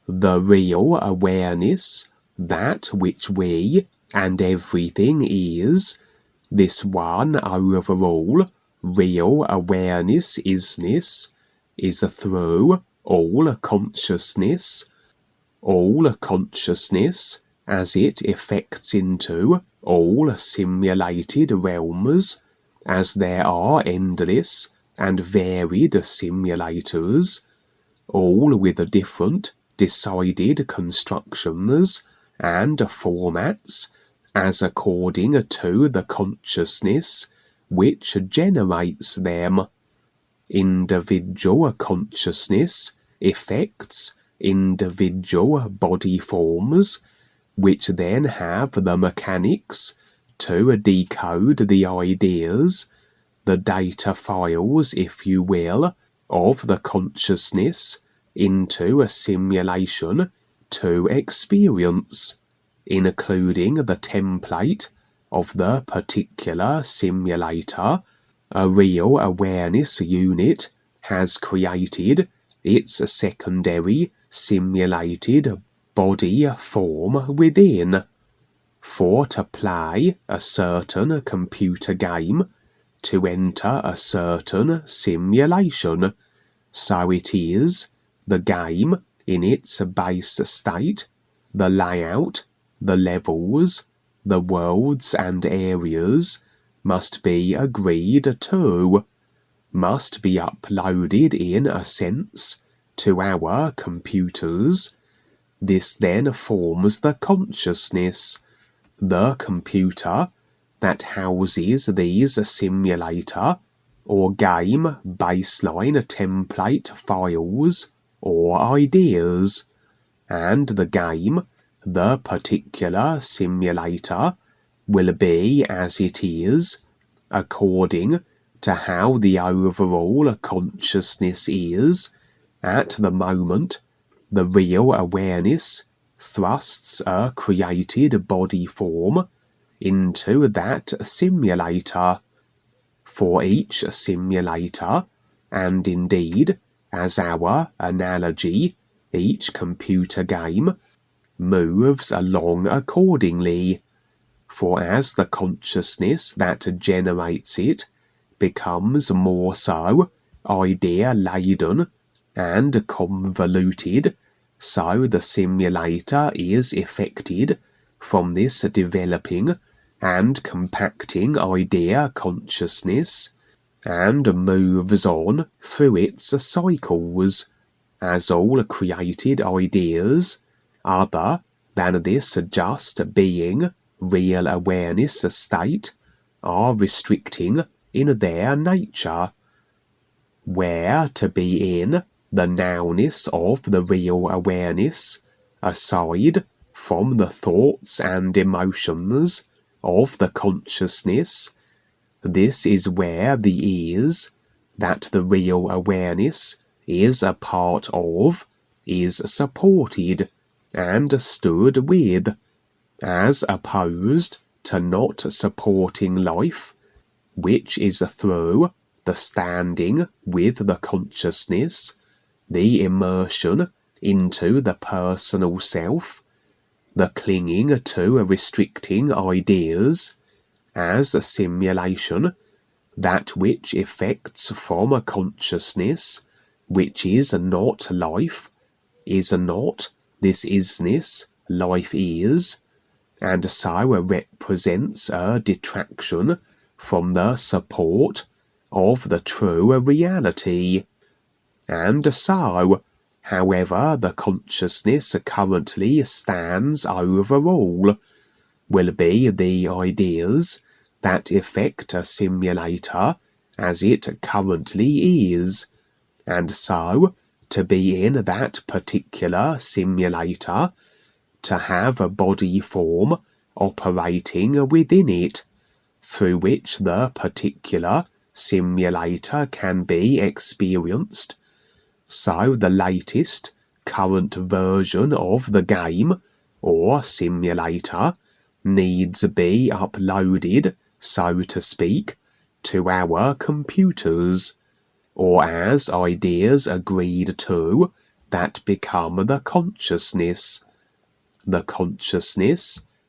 The real awareness, that which we and everything is, this one overall real awareness isness, is through all consciousness as it effects into all simulated realms, as there are endless and varied simulators, all with different decided constructions and formats, as according to the consciousness which generates them. Individual consciousness effects individual body forms, which then have the mechanics to decode the ideas, the data files, if you will, of the consciousness into a simulation to experience, including the template of the particular simulator. A real awareness unit has created its secondary simulated body form within. For to play a certain computer game, to enter a certain simulation, so it is the game in its base state, the layout, the levels, the worlds and areas must be agreed to, must be uploaded in a sense to our computers. This then forms the consciousness, the computer that houses these simulator or game baseline template files or ideas, and the game, the particular simulator, will be as it is, according to how the overall consciousness is at the moment the real awareness thrusts a created body form into that simulator. For each simulator, and indeed, as our analogy, each computer game, moves along accordingly. For as the consciousness that generates it becomes more so idea-laden and convoluted, so the simulator is effected from this developing and compacting idea consciousness, and moves on through its cycles, as all created ideas, other than this just being real awareness state, are restricting in their nature, where to be in the nowness of the real awareness, aside from the thoughts and emotions of the consciousness. This is where the is that the real awareness is a part of is supported and stood with, as opposed to not supporting life, which is through the standing with the consciousness, the immersion into the personal self, the clinging to restricting ideas, as a simulation, that which effects from a consciousness which is not life, is not this isness life is, and so represents a detraction from the support of the true reality. And so, however the consciousness currently stands overall, will be the ideas that effect a simulator as it currently is, and so to be in that particular simulator, to have a body form operating within it, through which the particular simulator can be experienced. So the latest current version of the game or simulator needs be uploaded, so to speak, to our computers, or as ideas agreed to that become the consciousness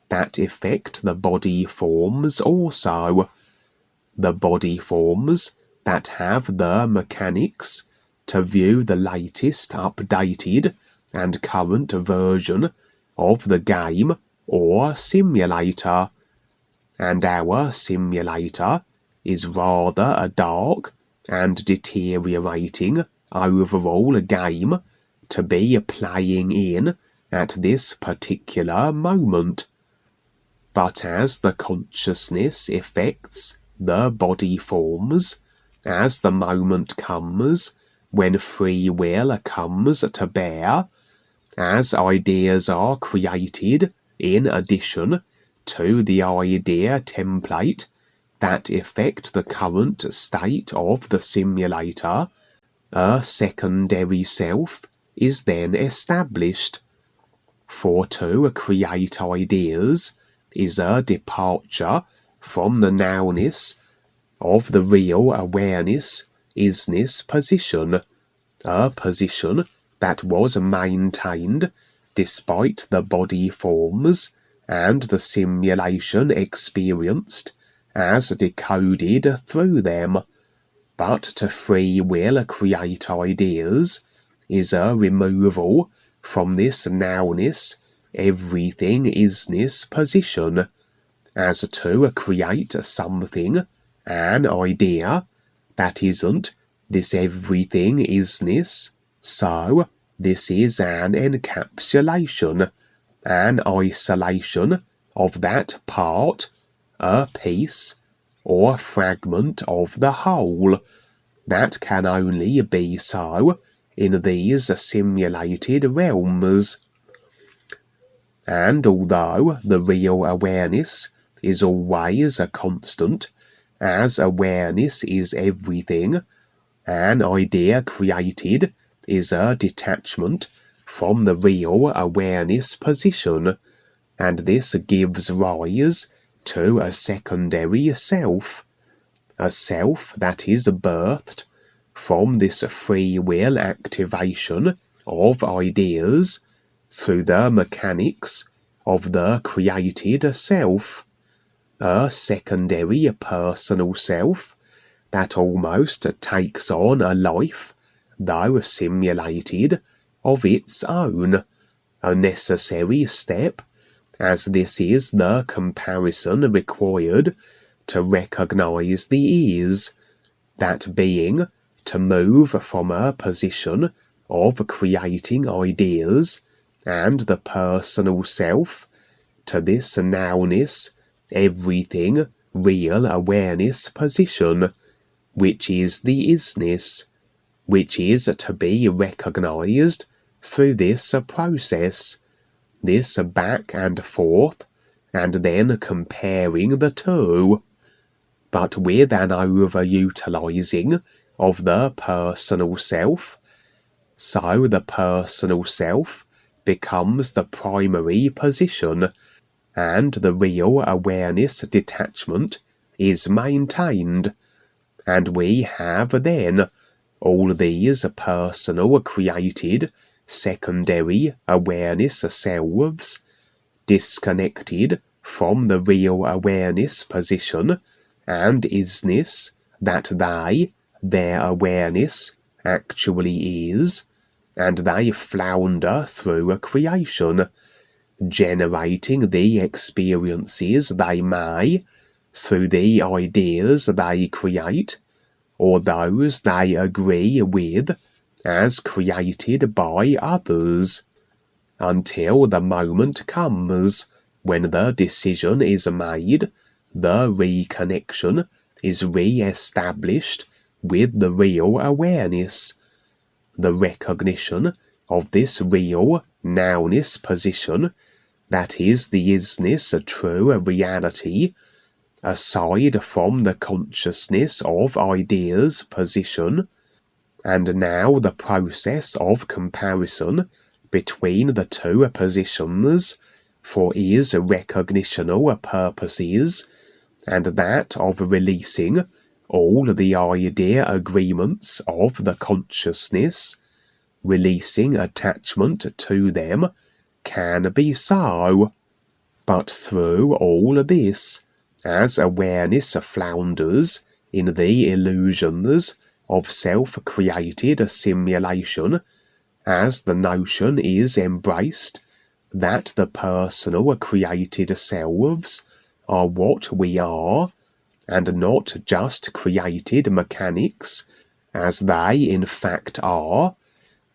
that affect the body forms also, the body forms that have the mechanics to view the latest updated and current version of the game or simulator. And our simulator is rather a dark and deteriorating overall game to be playing in at this particular moment. But as the consciousness affects the body forms, as the moment comes when free will comes to bear, as ideas are created in addition to the idea template that affect the current state of the simulator, a secondary self is then established. For to create ideas is a departure from the nowness of the real awareness isness position, a position that was maintained despite the body forms and the simulation experienced as decoded through them. But to free will create ideas is a removal from this nowness everything isness position, as to create something, an idea, that isn't this everything isness. So this is an encapsulation, an isolation of that part, a piece or fragment of the whole, that can only be so in these simulated realms. And although the real awareness is always a constant, as awareness is everything, an idea created is a detachment from the real awareness position, and this gives rise to a secondary self, a self that is birthed from this free will activation of ideas through the mechanics of the created self, a secondary personal self that almost takes on a life, though simulated, of its own, a necessary step, as this is the comparison required to recognize the is, that being to move from a position of creating ideas and the personal self to this nowness everything real awareness position, which is the isness, which is to be recognized through this process, this back and forth, and then comparing the two, but with an overutilizing of the personal self. So the personal self becomes the primary position, and the real awareness detachment is maintained, and we have then all these personal created secondary awareness selves disconnected from the real awareness position and isness that their awareness actually is, and they flounder through a creation, generating the experiences they may through the ideas they create, or those they agree with as created by others, until the moment comes when the decision is made, the reconnection is re-established with the real awareness, the recognition of this real nowness position that is the isness true reality, aside from the consciousness of ideas position. And now the process of comparison between the two positions for is recognitional purposes, and that of releasing all the idea agreements of the consciousness, releasing attachment to them can be so. But through all this, as awareness flounders in the illusions of self-created simulation, as the notion is embraced that the personal created selves are what we are, and not just created mechanics, as they in fact are,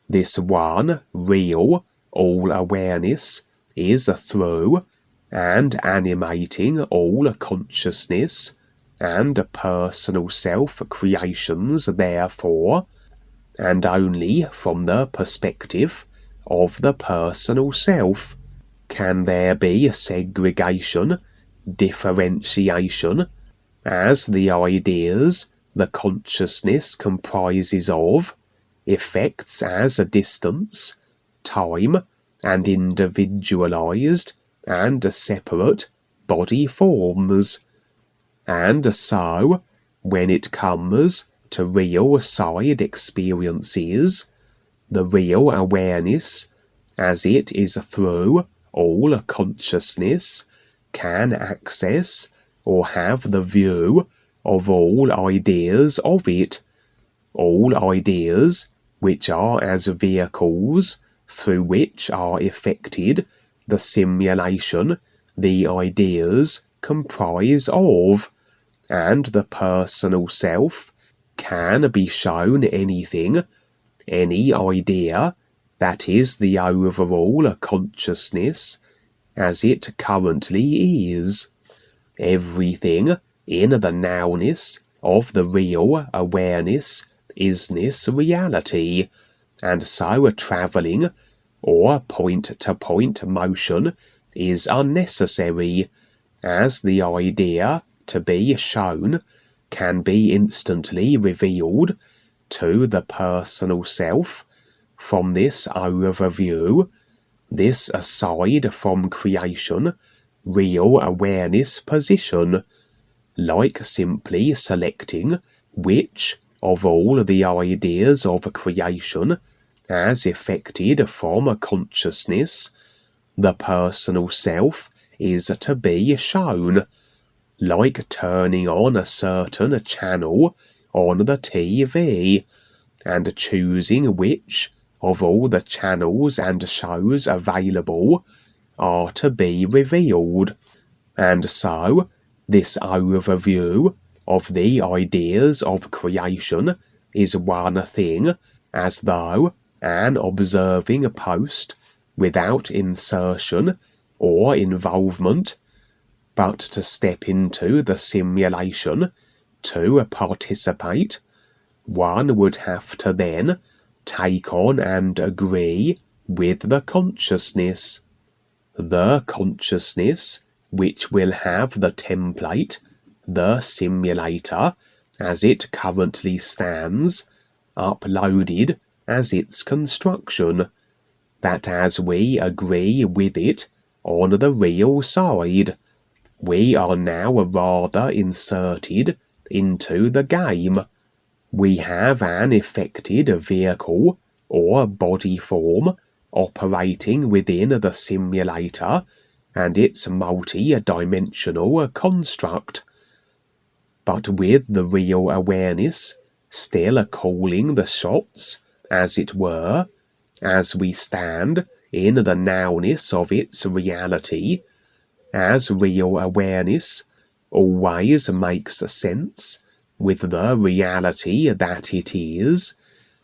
this one real all-awareness is through and animating all consciousness and personal self-creations therefore, and only from the perspective of the personal self can there be segregation, differentiation, as the ideas the consciousness comprises of, effects as a distance, time, and individualized and separate body forms. And so, when it comes to real side experiences, the real awareness, as it is through all consciousness, can access or have the view of all ideas of it, all ideas which are as vehicles through which are effected the simulation the ideas comprise of, and the personal self can be shown anything, any idea that is the overall consciousness as it currently is. Everything in the nowness of the real awareness isness reality, and so a travelling or point-to-point motion is unnecessary, as the idea to be shown can be instantly revealed to the personal self from this overview, this aside from creation, real awareness position, like simply selecting which of all the ideas of creation as effected from consciousness the personal self is to be shown, like turning on a certain channel on the TV, and choosing which of all the channels and shows available are to be revealed. And so, this overview of the ideas of creation is one thing, as though an observing post without insertion or involvement, but to step into the simulation to participate, one would have to then take on and agree with the consciousness which will have the template, the simulator, as it currently stands, uploaded as its construction, that as we agree with it on the real side, we are now rather inserted into the game. We have an effected vehicle or body form operating within the simulator and its multi-dimensional construct, but with the real awareness still calling the shots, as it were, as we stand in the nowness of its reality, as real awareness always makes sense with the reality that it is,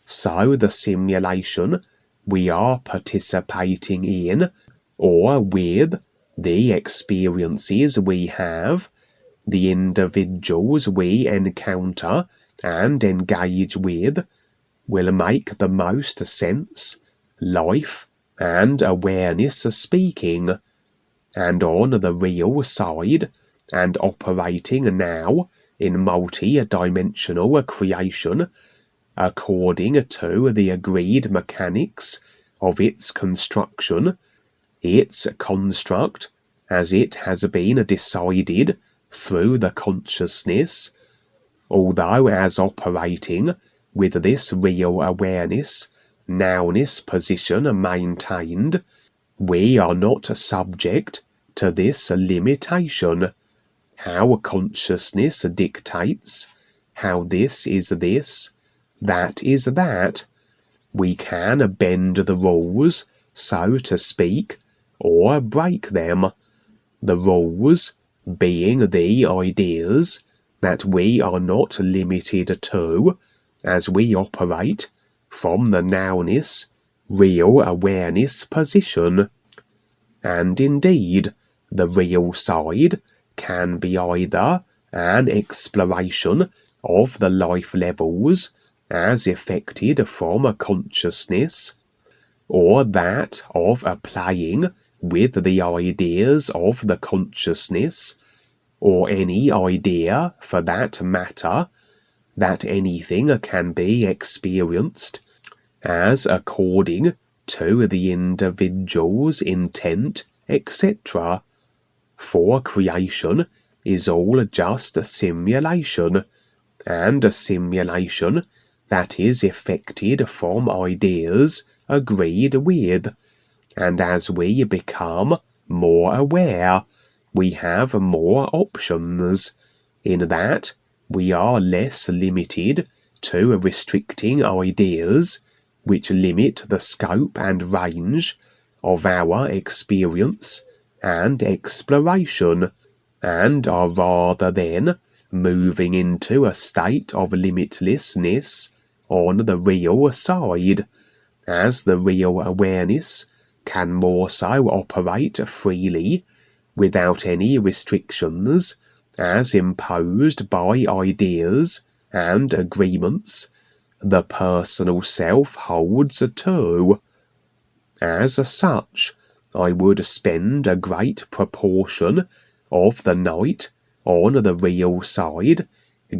so the simulation we are participating in, or with, the experiences we have, the individuals we encounter and engage with, will make the most sense, life and awareness speaking, and on the real side, and operating now in multi-dimensional creation, according to the agreed mechanics of its construction, its construct as it has been decided through the consciousness, although as operating with this real awareness nowness position maintained, we are not subject to this limitation. How consciousness dictates, how this is this, that is that. We can bend the rules, so to speak, or break them. The rules being the ideas that we are not limited to as we operate from the nowness, real awareness position. And indeed, the real side can be either an exploration of the life levels as effected from a consciousness, or that of a playing with the ideas of the consciousness, or any idea, for that matter, that anything can be experienced as according to the individual's intent, etc. For creation is all just a simulation, and a simulation that is effected from ideas agreed with, and as we become more aware, we have more options, in that we are less limited to restricting ideas which limit the scope and range of our experience and exploration, and are rather then moving into a state of limitlessness on the real side, as the real awareness can more so operate freely without any restrictions as imposed by ideas and agreements the personal self holds to. As such, I would spend a great proportion of the night on the real side,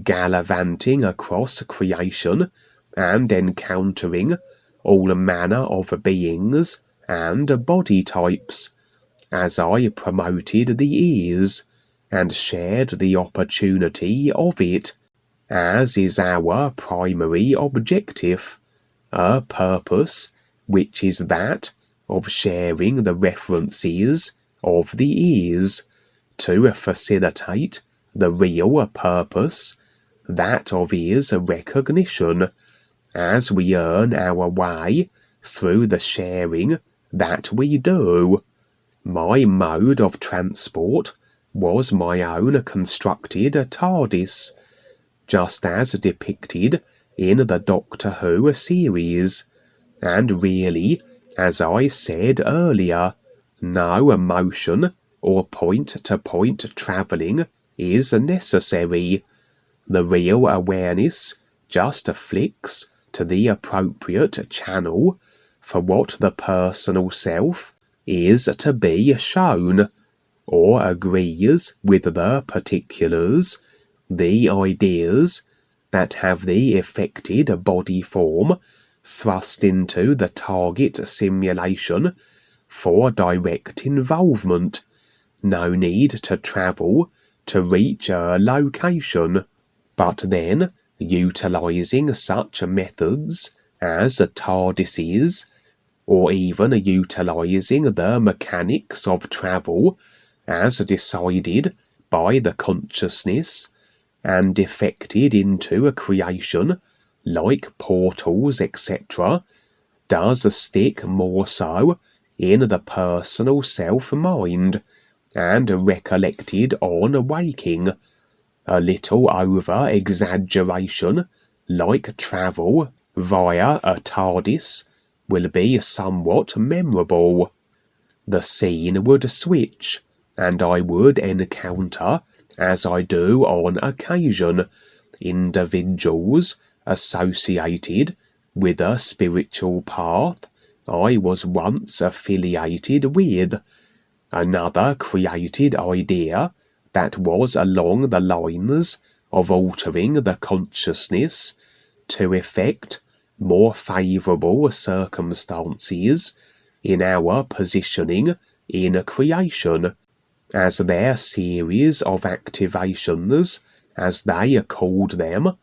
gallivanting across creation and encountering all manner of beings and body types, as I promoted the ease and shared the opportunity of it, as is our primary objective, a purpose which is that of sharing the references of the ease, to facilitate the real purpose, that of ease recognition, as we earn our way through the sharing that we do. My mode of transport was my own constructed TARDIS, just as depicted in the Doctor Who series, and really, as I said earlier, no motion or point-to-point travelling is necessary. The real awareness just flicks to the appropriate channel for what the personal self is to be shown, or agrees with the particulars, the ideas that have the affected body form thrust into the target simulation for direct involvement. No need to travel to reach a location, but then, utilizing such methods as TARDISes, or even utilizing the mechanics of travel as decided by the consciousness and effected into a creation like portals, etc., does stick more so in the personal self-mind and recollected on waking. A little over-exaggeration, like travel via a TARDIS, will be somewhat memorable. The scene would switch, and I would encounter, as I do on occasion, individuals associated with a spiritual path I was once affiliated with, another created idea that was along the lines of altering the consciousness to effect more favourable circumstances in our positioning in creation, as their series of activations, as they called them,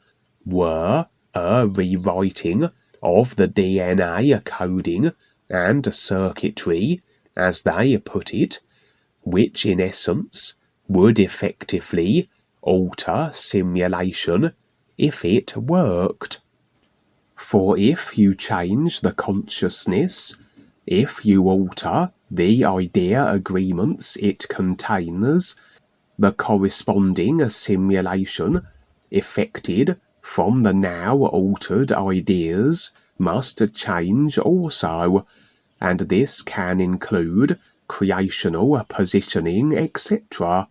were a rewriting of the DNA coding and circuitry, as they put it, which in essence would effectively alter simulation if it worked. For if you change the consciousness, if you alter the idea agreements it contains, the corresponding simulation effected from the now altered ideas must change also, and this can include creational positioning, etc.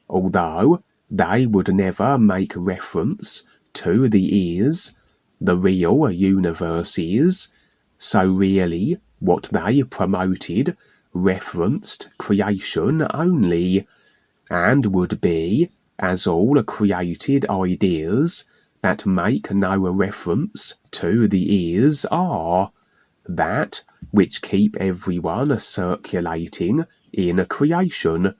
Although they would never make reference to the is, the real universe is, so really what they promoted referenced creation only, and would be, as all created ideas that make no reference to the is are, that which keep everyone circulating in creation.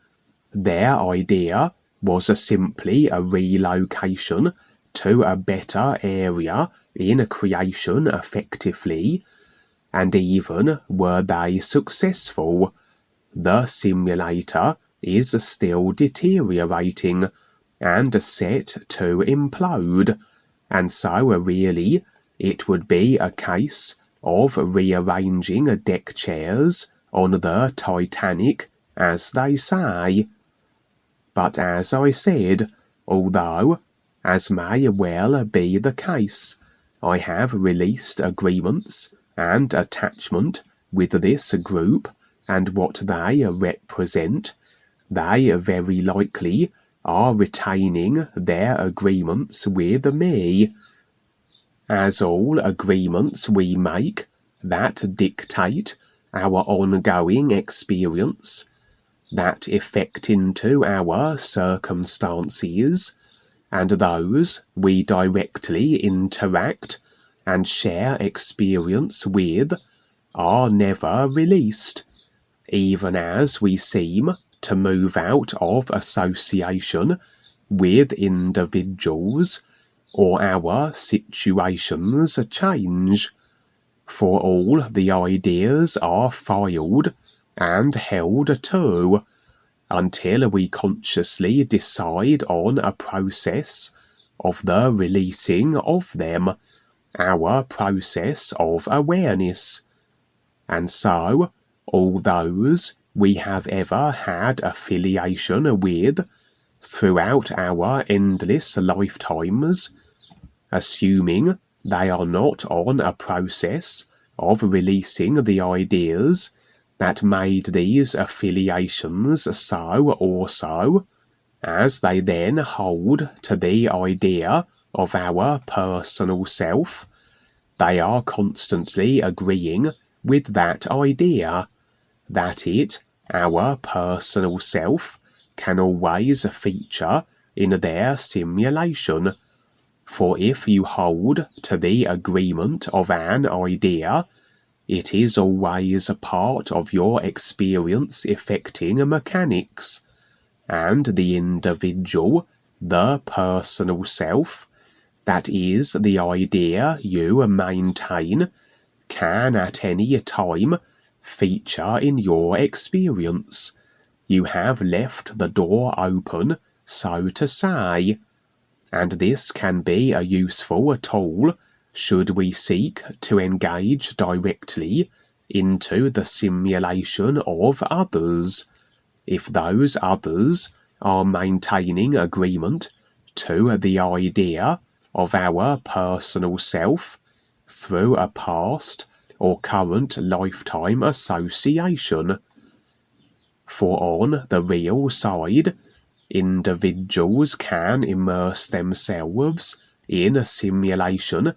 Their idea was simply a relocation to a better area in creation effectively, and even were they successful, the simulator is still deteriorating and set to implode, and so really it would be a case of rearranging deck chairs on the Titanic, as they say. But as I said, although, as may well be the case, I have released agreements and attachment with this group and what they represent, they very likely are retaining their agreements with me, as all agreements we make that dictate our ongoing experience, that effect into our circumstances, and those we directly interact and share experience with, are never released, even as we seem to move out of association with individuals, or our situations change, for all the ideas are filed and held to, until we consciously decide on a process of the releasing of them, our process of awareness. And so, all those we have ever had affiliation with throughout our endless lifetimes, assuming they are not on a process of releasing the ideas that made these affiliations so or so, as they then hold to the idea of our personal self, they are constantly agreeing with that idea, that it, our personal self, can always feature in their simulation. For if you hold to the agreement of an idea, it is always a part of your experience effecting mechanics, and the individual, the personal self, that is the idea you maintain, can at any time feature in your experience. You have left the door open, so to say, and this can be a useful tool should we seek to engage directly into the simulation of others, if those others are maintaining agreement to the idea of our personal self through a past or current lifetime association. For on the real side, individuals can immerse themselves in a simulation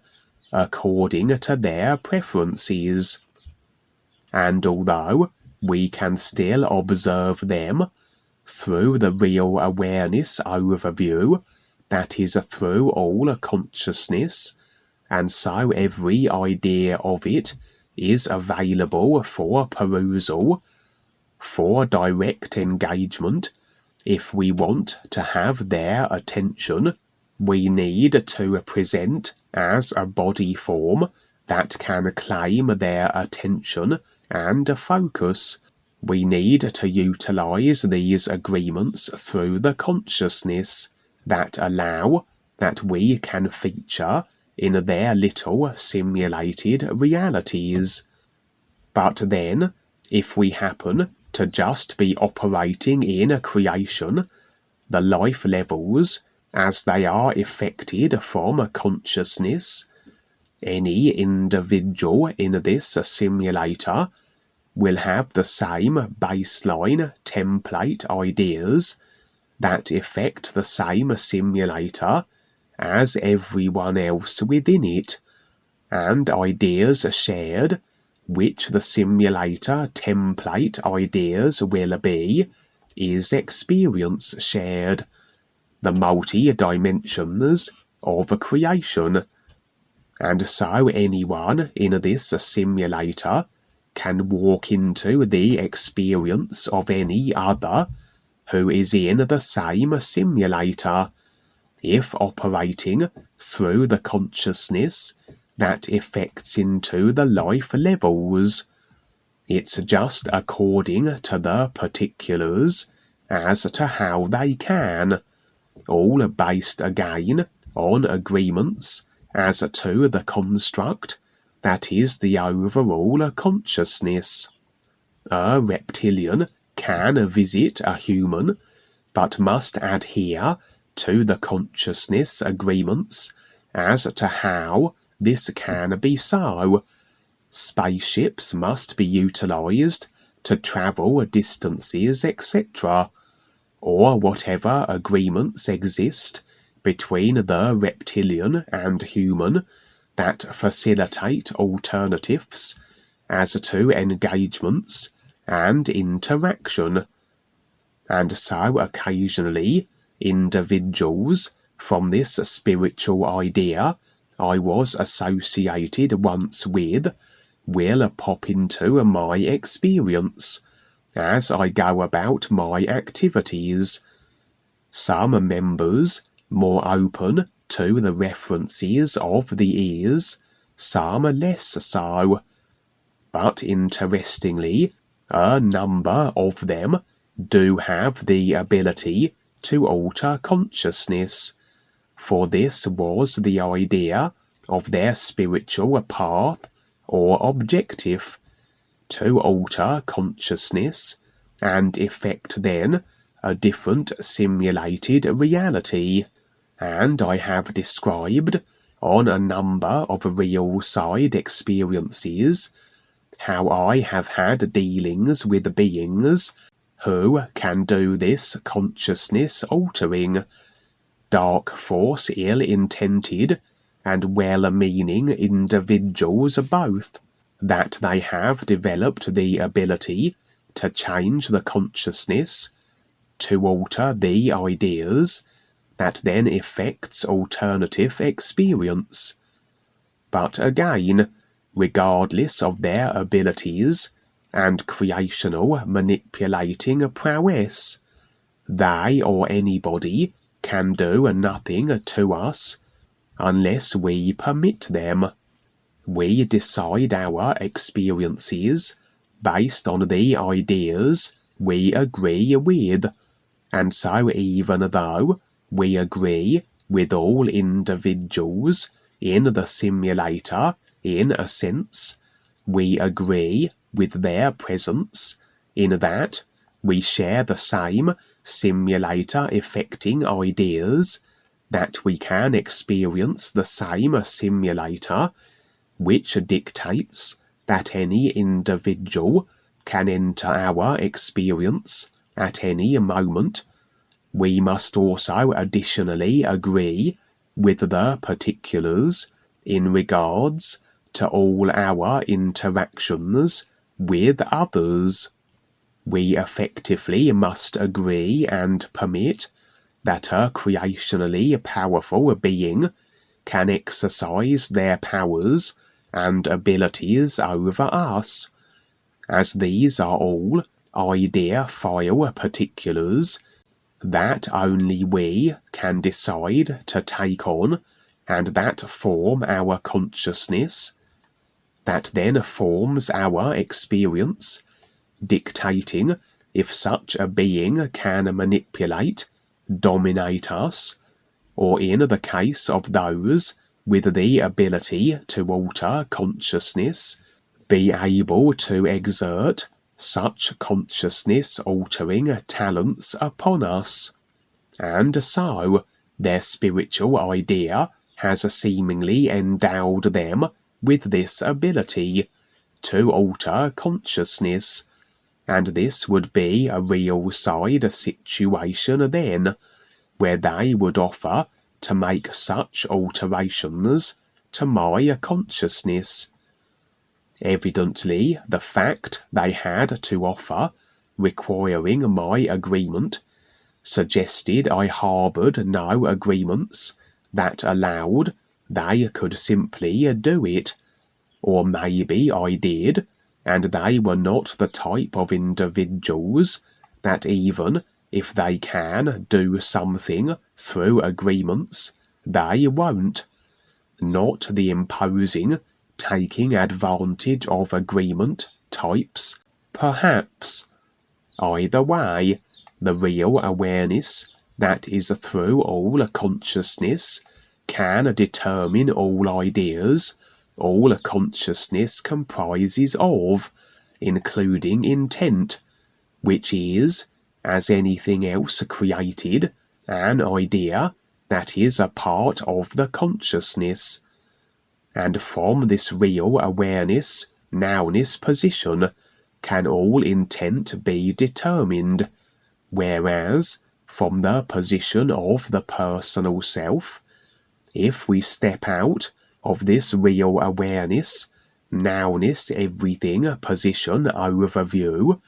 according to their preferences, and although we can still observe them through the real awareness overview that is through all consciousness, and so every idea of it is available for perusal, for direct engagement. If we want to have their attention, we need to present as a body form that can claim their attention and focus. We need to utilize these agreements through the consciousness that allow that we can feature in their little simulated realities. But then, if we happen to just be operating in a creation, the life levels as they are effected from a consciousness, any individual in this simulator will have the same baseline template ideas that affect the same simulator as everyone else within it, and ideas shared, which the simulator template ideas will be, is experience shared, the multi-dimensions of a creation. And so anyone in this simulator can walk into the experience of any other who is in the same simulator, if operating through the consciousness that affects into the life levels. It's just according to the particulars as to how they can, all based again on agreements as to the construct that is the overall consciousness. A reptilian can visit a human, but must adhere to the consciousness agreements as to how this can be so. Spaceships must be utilized to travel distances, etc., or whatever agreements exist between the reptilian and human that facilitate alternatives as to engagements and interaction. And so occasionally individuals from this spiritual idea I was associated once with will pop into my experience as I go about my activities. Some members more open to the references of the ears, some less so. But interestingly, a number of them do have the ability to alter consciousness, for this was the idea of their spiritual path or objective, to alter consciousness and effect then a different simulated reality. And I have described on a number of real side experiences how I have had dealings with beings who can do this consciousness altering, dark force ill-intended and well-meaning individuals both, that they have developed the ability to change the consciousness, to alter the ideas, that then effects alternative experience. But again, regardless of their abilities and creational manipulating prowess, they or anybody can do nothing to us unless we permit them. We decide our experiences based on the ideas we agree with, and so even though we agree with all individuals in the simulator in a sense, we agree with their presence in that we share the same simulator affecting ideas, that we can experience the same simulator, which dictates that any individual can enter our experience at any moment. We must also additionally agree with the particulars in regards to all our interactions with others. We effectively must agree and permit that a creationally powerful being can exercise their powers and abilities over us, as these are all idea file particulars that only we can decide to take on and that form our consciousness. that then forms our experience, dictating if such a being can manipulate, dominate us, or in the case of those with the ability to alter consciousness, be able to exert such consciousness-altering talents upon us. And so, their spiritual idea has seemingly endowed them with this ability to alter consciousness, and this would be a real side situation then, where they would offer to make such alterations to my consciousness. Evidently, the fact they had to offer, requiring my agreement, suggested I harboured no agreements that allowed they could simply do it, or maybe I did, and they were not the type of individuals that even if they can do something through agreements, they won't. Not the imposing, taking advantage of agreement types, perhaps. Either way, the real awareness that is through all consciousness can determine all ideas all consciousness comprises of, including intent, which is, as anything else created, an idea that is a part of the consciousness. And from this real awareness, nowness position, can all intent be determined, whereas from the position of the personal self, if we step out of this real awareness, nowness everything position overview,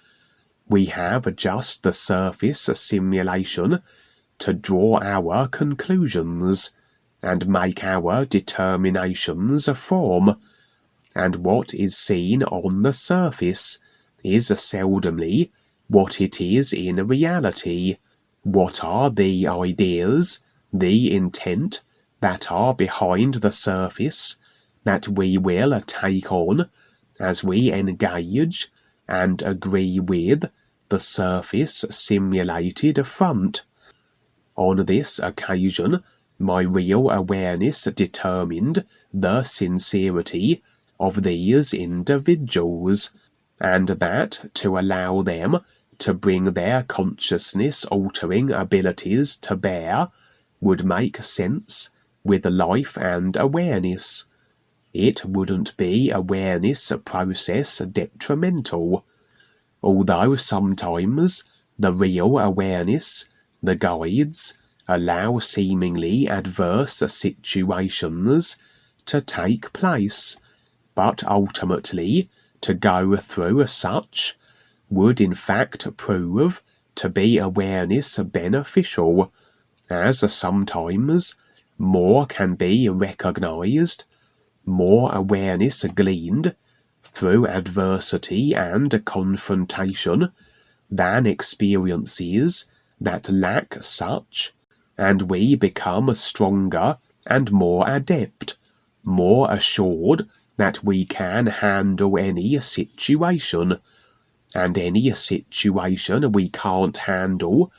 we have just the surface simulation to draw our conclusions and make our determinations from, and what is seen on the surface is seldomly what it is in reality. What are the ideas, the intent, that are behind the surface, that we will take on as we engage and agree with the surface simulated front. On this occasion, my real awareness determined the sincerity of these individuals, and that to allow them to bring their consciousness-altering abilities to bear would make sense with life and awareness. It wouldn't be awareness process detrimental, although sometimes the real awareness, the guides, allow seemingly adverse situations to take place, but ultimately to go through such would in fact prove to be awareness beneficial, as sometimes more can be recognized, more awareness gleaned through adversity and confrontation than experiences that lack such, and we become stronger and more adept, more assured that we can handle any situation, and any situation we can't handle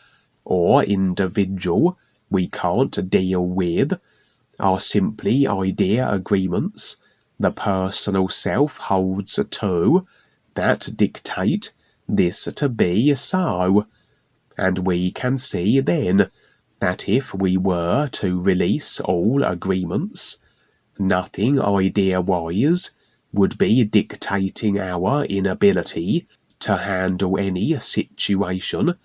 or individual we can't deal with are simply idea agreements the personal self holds to that dictate this to be so, and we can see then that if we were to release all agreements, nothing idea-wise would be dictating our inability to handle any situation,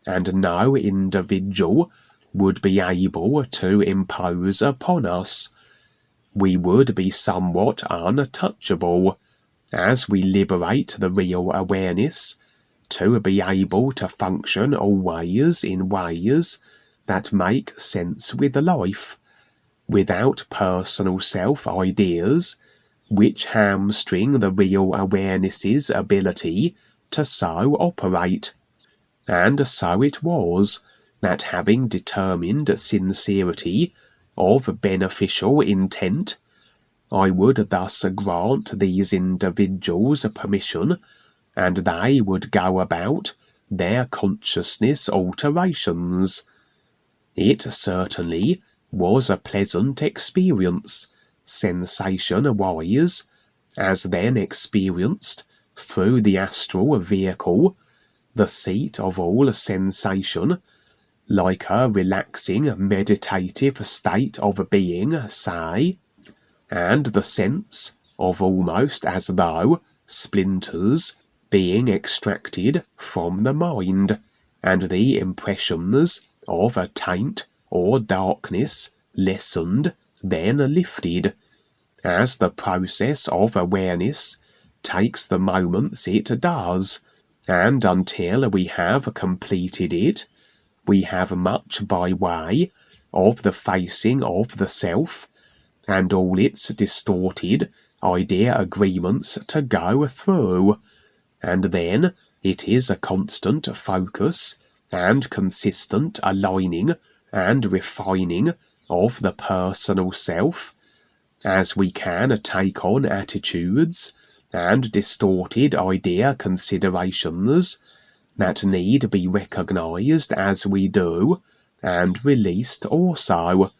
and no individual would be able to impose upon us. We would be somewhat untouchable, as we liberate the real awareness to be able to function always in ways that make sense with life, without personal self-ideas which hamstring the real awareness's ability to so operate. And so it was that, having determined sincerity of beneficial intent, I would thus grant these individuals permission, and they would go about their consciousness alterations. It certainly was a pleasant experience, sensation-wise, as then experienced through the astral vehicle, the seat of all sensation, like a relaxing meditative state of being, say, and the sense of almost as though splinters being extracted from the mind, and the impressions of a taint or darkness lessened, then lifted, as the process of awareness takes the moments it does, and until we have completed it, we have much by way of the facing of the self, and all its distorted idea agreements to go through, and then it is a constant focus and consistent aligning and refining of the personal self, as we can take on attitudes and distorted idea considerations that need be recognized as we do, and released also,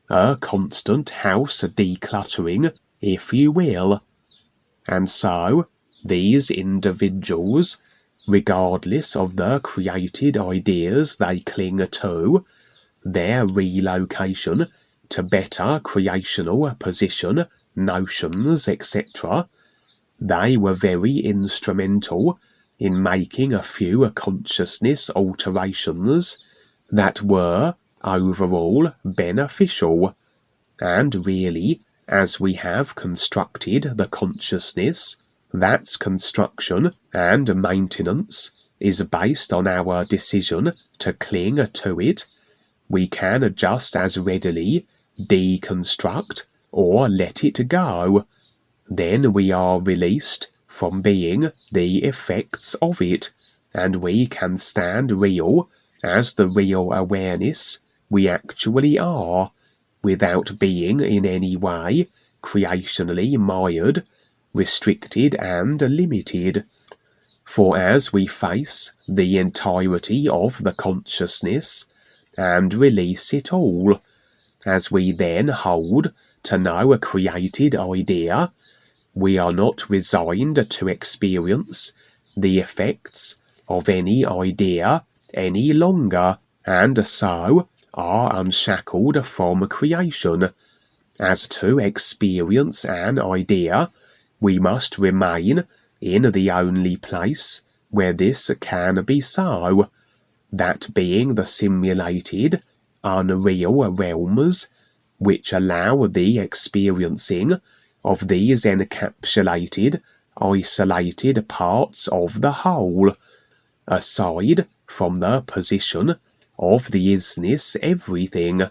a constant house decluttering, if you will. And so, these individuals, regardless of the created ideas they cling to, their relocation to better creational position, notions, etc., they were very instrumental in making a few consciousness alterations that were overall beneficial, and really, as we have constructed the consciousness, that's construction and maintenance is based on our decision to cling to it, we can just as readily deconstruct or let it go. Then we are released from being the effects of it, and we can stand real as the real awareness we actually are, without being in any way creationally mired, restricted and limited. For as we face the entirety of the consciousness and release it all, as we then hold to no created idea, we are not resigned to experience the effects of any idea any longer, and so are unshackled from creation. As to experience an idea, we must remain in the only place where this can be so, that being the simulated, unreal realms which allow the experiencing of these encapsulated, isolated parts of the whole, aside from the position of the isness everything.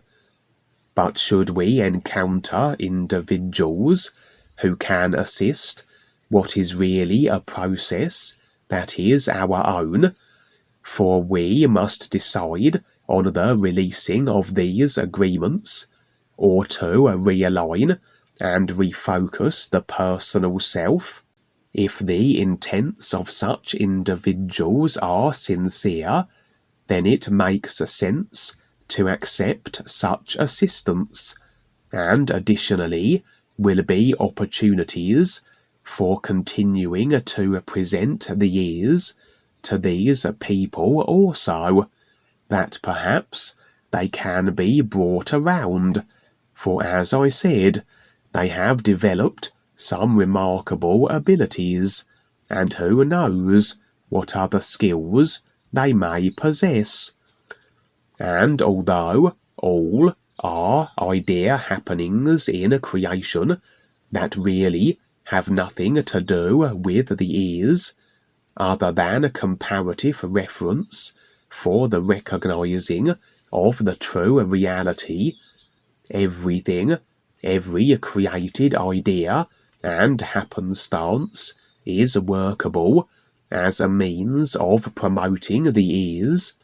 But should we encounter individuals who can assist what is really a process that is our own, for we must decide on the releasing of these agreements, or to realign and refocus the personal self, if the intents of such individuals are sincere, then it makes sense to accept such assistance, and additionally will be opportunities for continuing to present the ears to these people also, that perhaps they can be brought around, for as I said, they have developed some remarkable abilities, and who knows what other skills they may possess. And although all are idea happenings in a creation that really have nothing to do with the ears, other than a comparative reference for the recognizing of the true reality, everything, every created idea and happenstance is workable as a means of promoting the ears,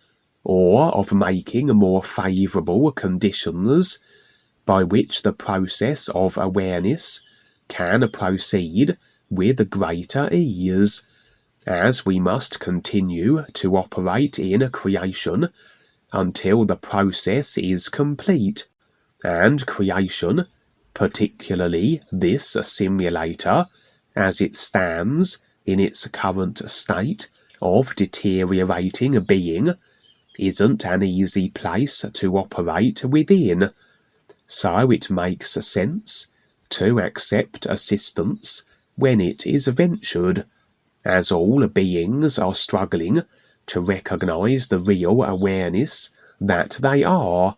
or of making more favourable conditions by which the process of awareness can proceed with greater ease, as we must continue to operate in creation until the process is complete, and creation, particularly this simulator, as it stands in its current state of deteriorating being, isn't an easy place to operate within, so it makes sense to accept assistance when it is ventured, as all beings are struggling to recognize the real awareness that they are,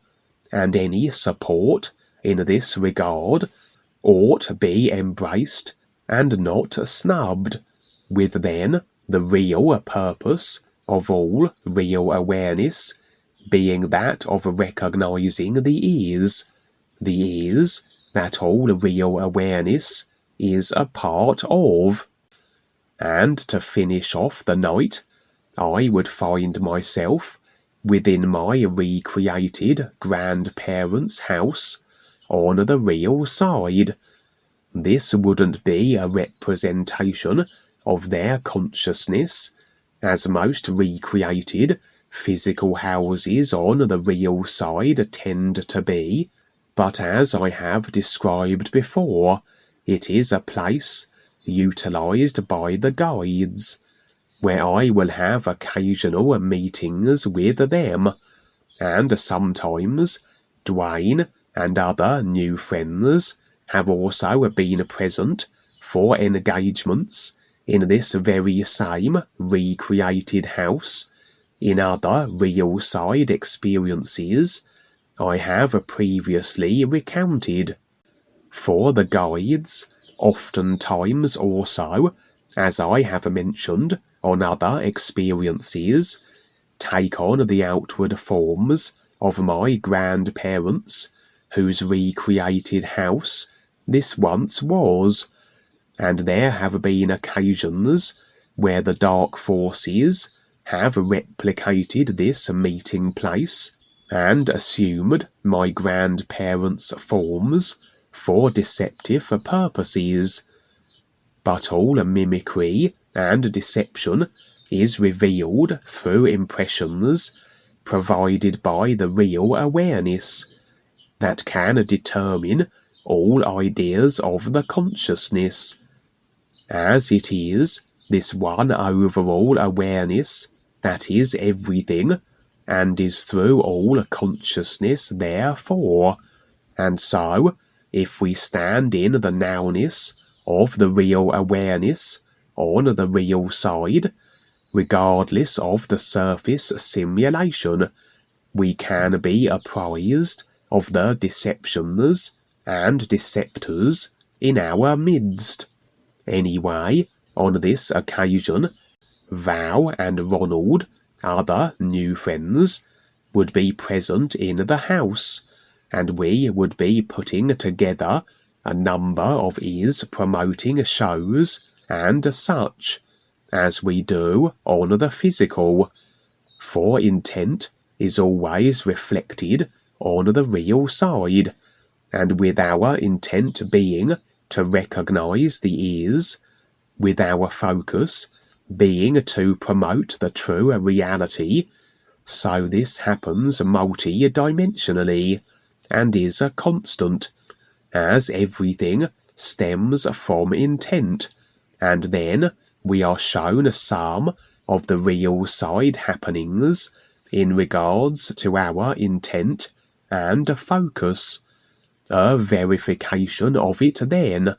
and any support in this regard ought to be embraced and not snubbed, with then the real purpose of all real awareness being that of recognizing the ease that all real awareness is a part of. And to finish off the night, I would find myself within my recreated grandparents' house on the real side. This wouldn't be a representation of their consciousness, as most recreated physical houses on the real side tend to be, but as I have described before, it is a place utilized by the guides, where I will have occasional meetings with them, and sometimes Duane and other new friends have also been present for engagements in this very same recreated house in other real side experiences I have previously recounted. For the guides, oftentimes also, as I have mentioned on other experiences, take on the outward forms of my grandparents, whose recreated house this once was, and there have been occasions where the dark forces have replicated this meeting place and assumed my grandparents' forms for deceptive purposes. But all mimicry and deception is revealed through impressions provided by the real awareness that can determine all ideas of the consciousness, as it is this one overall awareness that is everything and is through all consciousness therefore. And so, if we stand in the nowness of the real awareness on the real side, regardless of the surface simulation, we can be apprised of the deceptions and deceptors in our midst. Anyway, on this occasion, Val and Ronald, other new friends, would be present in the house, and we would be putting together a number of promoting shows and such, as we do on the physical, for intent is always reflected on the real side, and with our intent being to recognize the with our focus being to promote the true reality, so this happens multi-dimensionally, and is a constant, as everything stems from intent, and then we are shown some of the real side happenings in regards to our intent and focus, a verification of it then,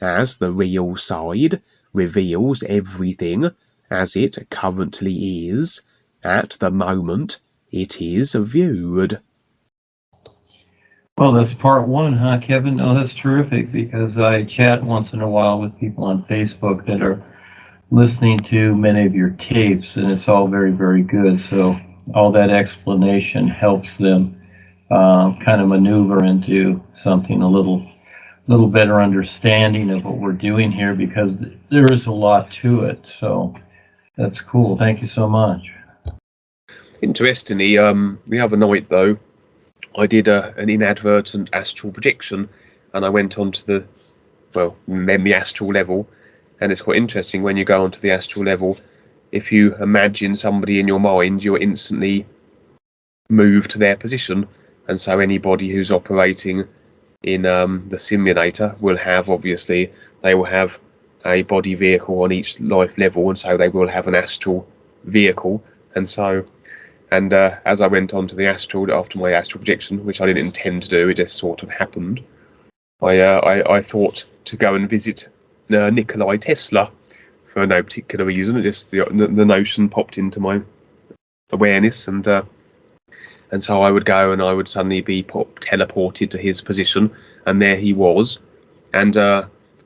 as the real side reveals everything as it currently is at the moment it is viewed. Well, that's part one, huh, Kevin? Oh, that's terrific, because I chat once in a while with people on Facebook that are listening to many of your tapes, and it's all very, very good. So all that explanation helps them kind of maneuver into something a little better understanding of what we're doing here, because there is a lot to it. So that's cool. Thank you so much. Interestingly, the other night though, I did an inadvertent astral projection, and I went onto the then the astral level. And it's quite interesting when you go onto the astral level. If you imagine somebody in your mind, you're instantly moved to their position, and so anybody who's operating in the simulator will have, obviously, they will have a body vehicle on each life level, and so they will have an astral vehicle. And so, and as I went on to the astral after my astral projection, which I didn't intend to do, it just sort of happened. I thought to go and visit Nikolai Tesla for no particular reason. Just the notion popped into my awareness, and so I would go and I would suddenly be teleported to his position, and there he was. And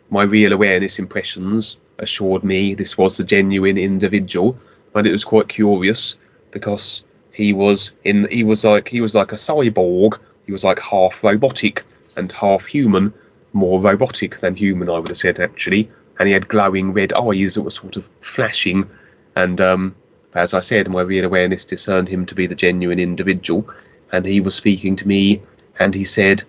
my real awareness impressions assured me this was the genuine individual, but it was quite curious because he was like a cyborg. He was like half robotic and half human, more robotic than human, I would have said, actually. And he had glowing red eyes that were sort of flashing, and as I said, my real awareness discerned him to be the genuine individual, and he was speaking to me, and he said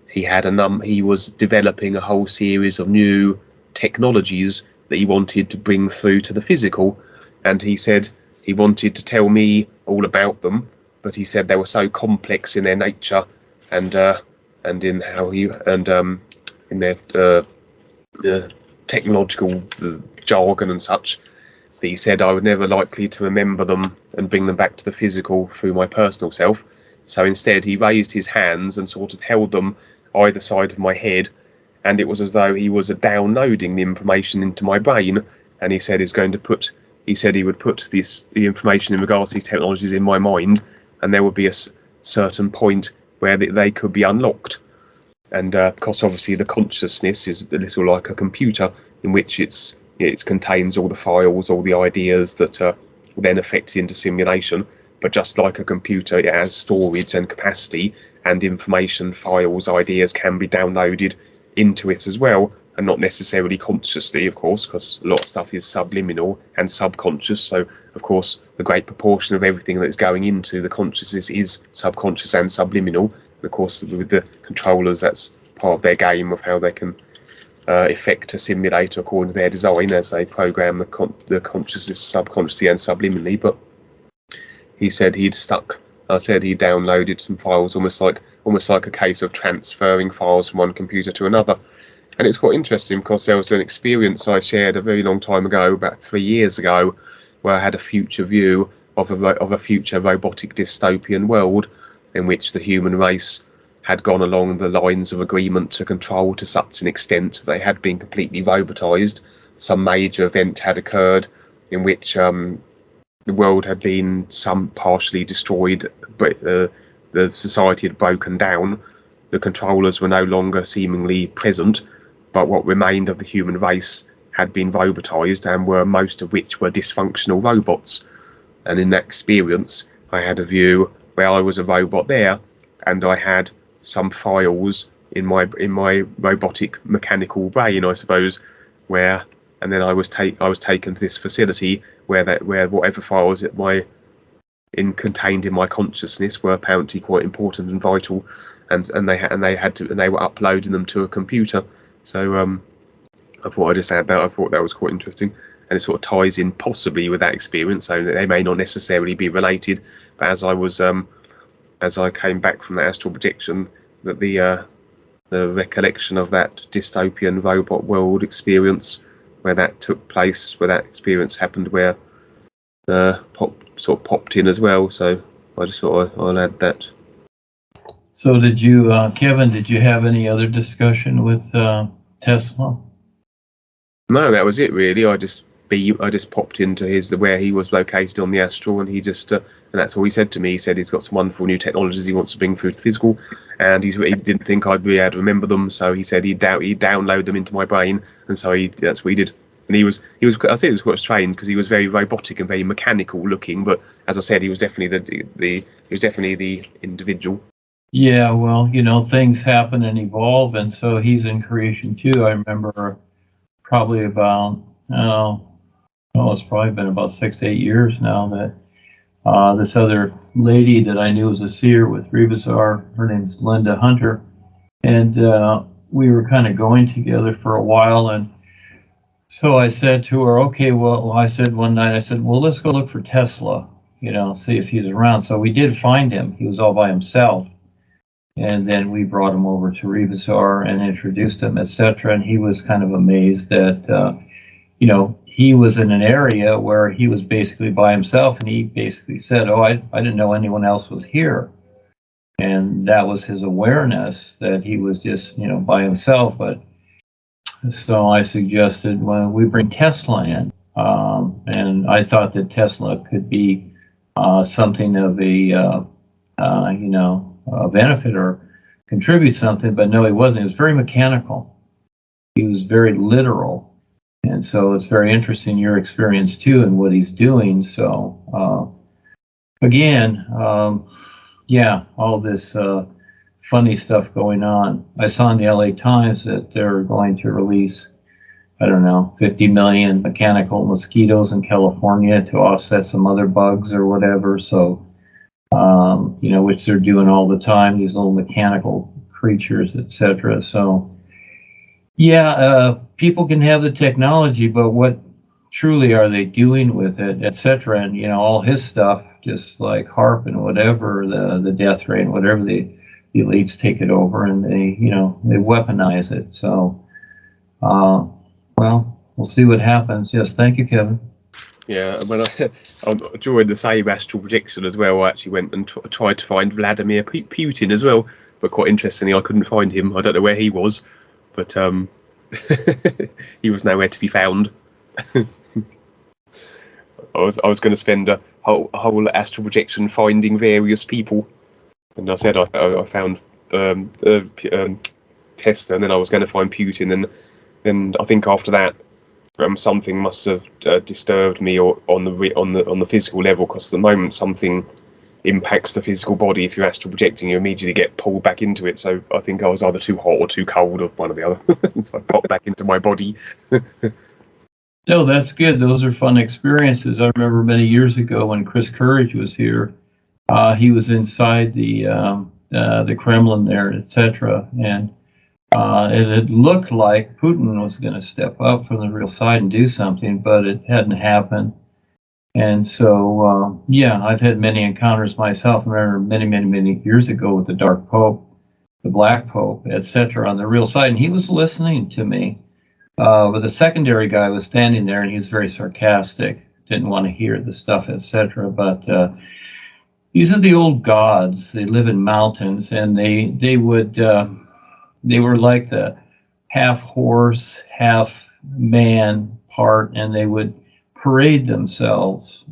he was developing a whole series of new technologies that he wanted to bring through to the physical, and he said he wanted to tell me all about them, but he said they were so complex in their nature and in how in their technological jargon and such, that he said I was never likely to remember them and bring them back to the physical through my personal self. So instead he raised his hands and sort of held them either side of my head, and it was as though he was downloading the information into my brain, and he said he would put the information in regards to these technologies in my mind, and there would be a certain point where they could be unlocked. And because obviously the consciousness is a little like a computer, in which it contains all the files, all the ideas that are then affected into simulation. But just like a computer, it has storage and capacity, and information, files, ideas can be downloaded into it as well, and not necessarily consciously, of course, because a lot of stuff is subliminal and subconscious. So, of course, the great proportion of everything that's going into the consciousness is subconscious and subliminal. And of course, with the controllers, that's part of their game of how they can effect a simulator according to their design as they program the consciousness subconsciously and subliminally. But he said he downloaded some files, almost like a case of transferring files from one computer to another. And it's quite interesting because there was an experience I shared a very long time ago, about 3 years ago, where I had a future view of a future robotic dystopian world in which the human race had gone along the lines of agreement to control to such an extent they had been completely robotized. Some major event had occurred in which the world had been some partially destroyed, but the society had broken down. The controllers were no longer seemingly present, but what remained of the human race had been robotized, and most of which were dysfunctional robots. And in that experience, I had a view where I was a robot there, and I had some files in my robotic mechanical brain, I suppose, and then I was taken to this facility where whatever files contained in my consciousness were apparently quite important and vital, and they were uploading them to a computer. So I thought I'd just add that. I thought that was quite interesting, and it sort of ties in possibly with that experience, so they may not necessarily be related. But as I came back from the astral projection, that the recollection of that dystopian robot world experience, where that took place, where that experience happened, where popped in as well. So I just thought I'll add that. So did you, Kevin, did you have any other discussion with Tesla? No, that was it really. I just popped into where he was located on the astral, and he just and that's all he said to me. He said he's got some wonderful new technologies he wants to bring through to the physical, and he didn't think I'd be able to remember them, so he said he'd download them into my brain, and so that's what he did. And he was I say it was quite strange because he was very robotic and very mechanical looking, but as I said, he was definitely the individual. Yeah, well, things happen and evolve, and so he's in creation too. I remember probably about it's probably been about 6 to 8 years now that this other lady that I knew was a seer with RealValue, her name's Linda Hunter, and we were kind of going together for a while, and so I said to her, okay, well, I said one night, I said, well, let's go look for Tesla, see if he's around. So we did find him. He was all by himself. And then we brought him over to Revizor and introduced him, etc. And he was kind of amazed that, he was in an area where he was basically by himself. And he basically said, oh, I didn't know anyone else was here. And that was his awareness that he was just, by himself. But so I suggested, well, we bring Tesla in. And I thought that Tesla could be something of a benefit or contribute something, but no, he wasn't. He was very mechanical. He was very literal. And so it's very interesting, your experience too, and what he's doing. So again, all this funny stuff going on. I saw in the LA Times that they're going to release, 50 million mechanical mosquitoes in California to offset some other bugs or whatever. So, which they're doing all the time, these little mechanical creatures, etc. So, people can have the technology, but what truly are they doing with it, etc. And, all his stuff, just like HARP and whatever, the death rate, whatever, the elites take it over and they weaponize it. So, we'll see what happens. Yes, thank you, Kevin. Yeah, when during the same astral projection as well, I actually went and tried to find Vladimir Putin as well, but quite interestingly, I couldn't find him. I don't know where he was, but he was nowhere to be found. I was going to spend a whole astral projection finding various people, and I said I found Tesla, and then I was going to find Putin, and then I think after that. Something must have disturbed me, or on the physical level, because at the moment something impacts the physical body. If you're astral projecting, you immediately get pulled back into it. So I think I was either too hot or too cold, or one or the other. So I popped back into my body. No, that's good. Those are fun experiences. I remember many years ago when Chris Courage was here. He was inside the Kremlin there, etc. And it had looked like Putin was going to step up from the real side and do something, but it hadn't happened. And so, I've had many encounters myself. I remember many years ago with the Dark Pope, the Black Pope, etc. on the real side, and he was listening to me. But the secondary guy was standing there, and he was very sarcastic, didn't want to hear the stuff, etc. But these are the old gods. They live in mountains, and they were like the half horse, half man part, and they would parade themselves,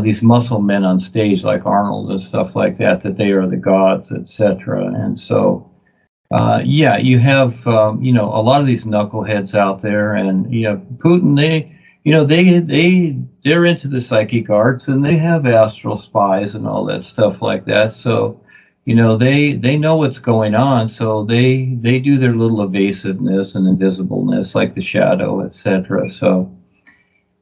these muscle men on stage like Arnold and stuff like that they are the gods, etc. And so, you have, a lot of these knuckleheads out there, and, Putin, they're into the psychic arts, and they have astral spies and all that stuff like that. So, they know what's going on, so they do their little evasiveness and invisibleness, like the shadow, etc. So,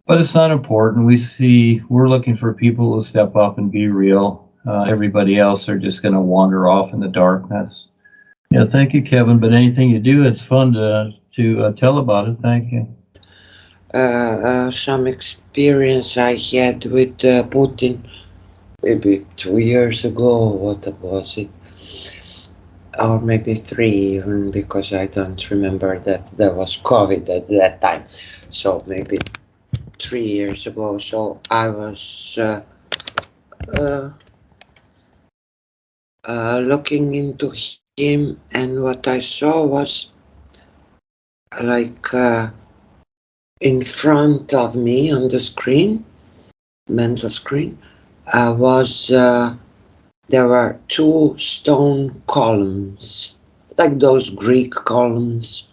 but it's not important. We're looking for people to step up and be real. Everybody else are just going to wander off in the darkness. Yeah, thank you, Kevin. But anything you do, it's fun to tell about it. Thank you. Some experience I had with Putin. Maybe 2 years ago, what was it? Or maybe 3 even, because I don't remember that there was COVID at that time. So maybe 3 years ago. So I was looking into him, and what I saw was like in front of me on the screen, mental screen, there were 2 stone columns, like those Greek columns.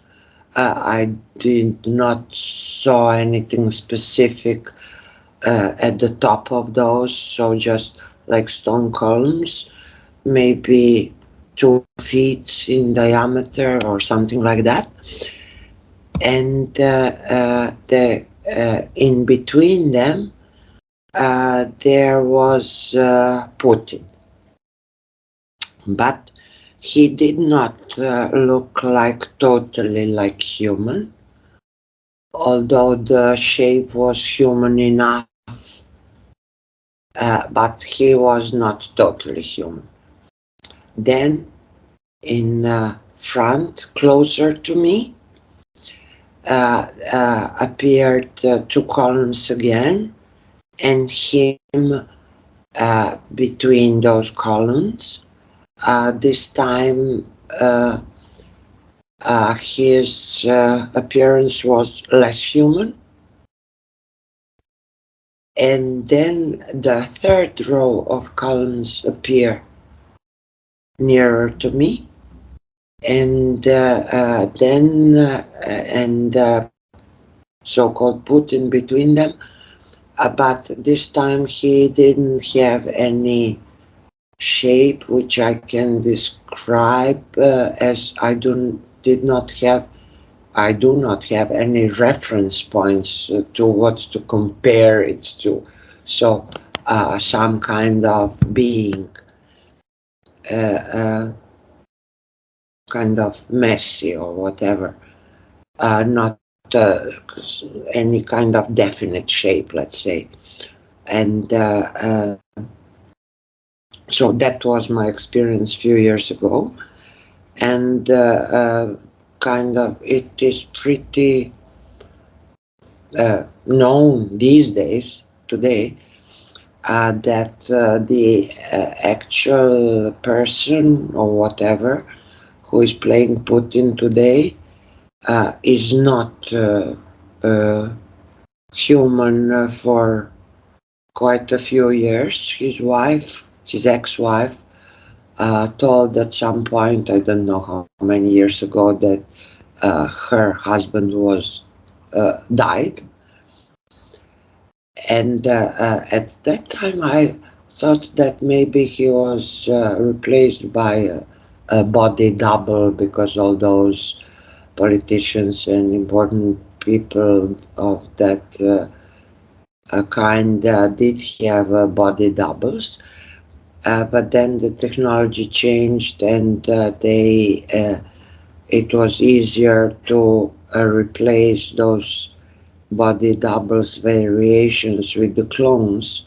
I did not saw anything specific at the top of those, so just like stone columns, maybe 2 feet in diameter or something like that. And in between them, there was Putin. But he did not look like totally like human, although the shape was human enough, but he was not totally human. Then in front, closer to me, appeared two columns again, and him between those columns. This time his appearance was less human. And then the third row of columns appear nearer to me, and then so-called Putin between them. But this time he didn't have any shape which I can describe, as I do not have any reference points to what to compare it to. So some kind of being, kind of messy or whatever, not any kind of definite shape, let's say. And so that was my experience a few years ago. And kind of it is pretty known these days, today, that the actual person or whatever who is playing Putin today is not human for quite a few years. His wife, his ex-wife, told at some point, I don't know how many years ago, that her husband was died. And at that time I thought that maybe he was replaced by a body double, because all those politicians and important people of that kind did have body doubles. But then the technology changed, and it was easier to replace those body doubles variations with the clones.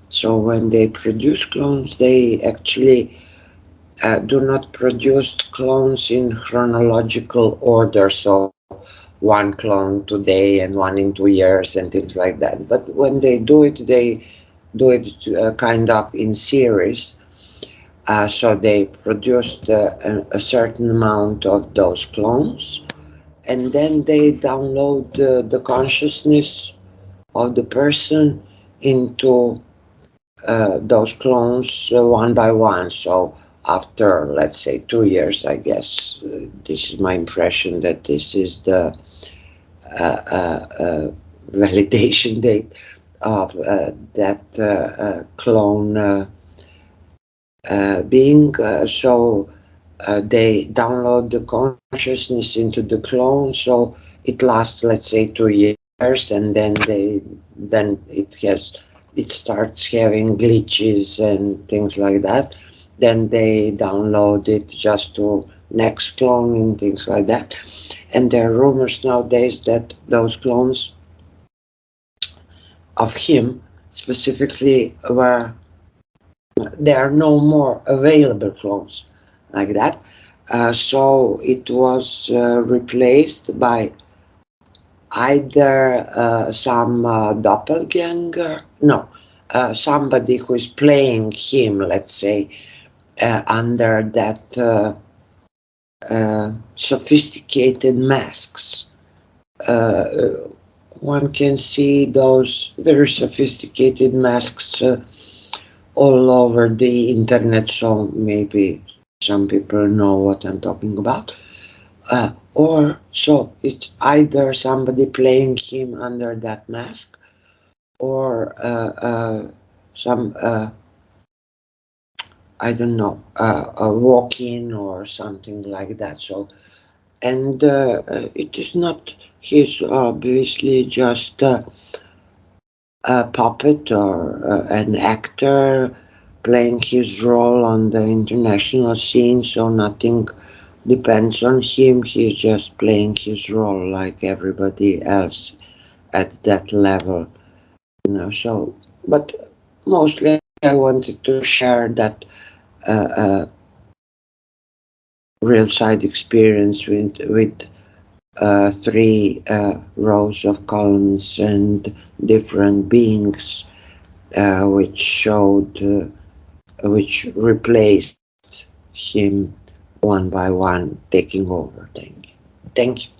So when they produce clones, they actually do not produce clones in chronological order. So one clone today and one in 2 years and things like that. But when they do it kind of in series. So they produced a certain amount of those clones, and then they download the consciousness of the person into those clones one by one. So after, let's say, 2 years, I guess, this is my impression that this is the validation date of that clone being. So they download the consciousness into the clone, so it lasts, let's say, 2 years, and then it starts having glitches and things like that. Then they download it just to next clone and things like that. And there are rumors nowadays that those clones of him specifically there are no more available clones like that. So it was replaced by either some doppelganger, no, somebody who is playing him, let's say, under that sophisticated masks. One can see those very sophisticated masks all over the internet, so maybe some people know what I'm talking about. Or so it's either somebody playing him under that mask, or some I don't know, a walk-in or something like that. So, and it is not, he's obviously just a puppet or an actor playing his role on the international scene, so nothing depends on him. He's just playing his role like everybody else at that level, So, but mostly I wanted to share that uh, real side experience with three rows of columns and different beings, which replaced him one by one, taking over. Thank you. Thank you.